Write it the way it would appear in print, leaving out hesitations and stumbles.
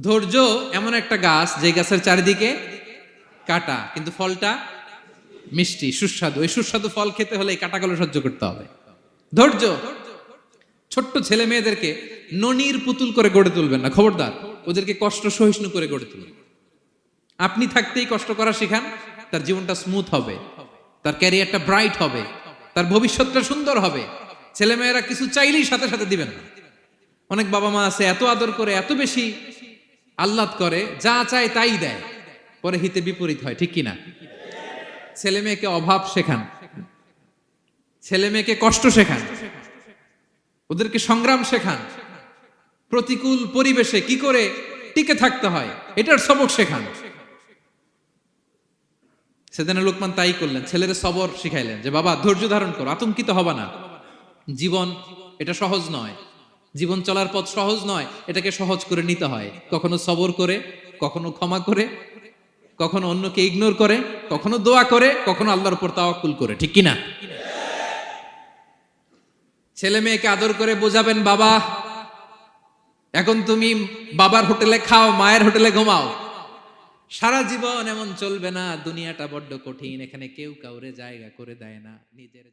ধৈর্য এমন একটা গাছ যে গাছের চারিদিকে কাটা, কিন্তু ফলটা মিষ্টি সুস্বাদু। এই সুস্বাদু ফল খেতে হলে এই কাটাগুলো সহ্য করতে হবে। ধৈর্য। ছোট্ট ছেলে মেয়েদেরকে ননির পুতুল করে গড়ে তুলবেন না, খবরদার। ওদেরকে কষ্ট সহিষ্ণু করে গড়ে তুলবেন। আপনি থাকতেই কষ্ট করা শিখান, তার জীবনটা স্মুথ হবে, তার ক্যারিয়ারটা ব্রাইট হবে, তার ভবিষ্যৎটা সুন্দর হবে। ছেলেমেয়েরা কিছু চাইলেই সাথে সাথে দিবেন না। অনেক বাবা মা আছে এত আদর করে, এত বেশি আহ্লাদ করে, যা চায় তাই দেয়, পরে হিতে বিপরীত হয়, ঠিক কিনা? ছেলে মেয়েকে অভাব শেখান, ছেলে মেয়েকে কষ্ট শেখান, ওদেরকে সংগ্রাম শেখান, প্রতিকূল পরিবেশে কি করে টিকে থাকতে হয় এটার সবক শেখান। সেদিন লোকমান তাই করলেন, ছেলের সবর শিখাইলেন যে বাবা ধৈর্য ধারণ করো, আতঙ্কিত হবা না। জীবন এটা সহজ নয়, জীবন চলার পথ সহজ নয়, এটাকে সহজ করে নিতে হয়। কখনো সবর করে, কখনো ক্ষমা করে, কখনো অন্যকে ইগনোর করে, কখনো দোয়া করে, কখনো আল্লাহর উপর তাওয়াক্কুল করে, ঠিক কিনা? ছেলে মেয়েকে আদর করে বোঝাবেন, বাবা এখন তুমি বাবার হোটেলে খাও, মায়ের হোটেলে ঘুমাও। সারা জীবন এমন চলবে না, দুনিয়াটা বড্ড কঠিন, এখানে কেউ কাউরে জায়গা করে দেয় না, নিজের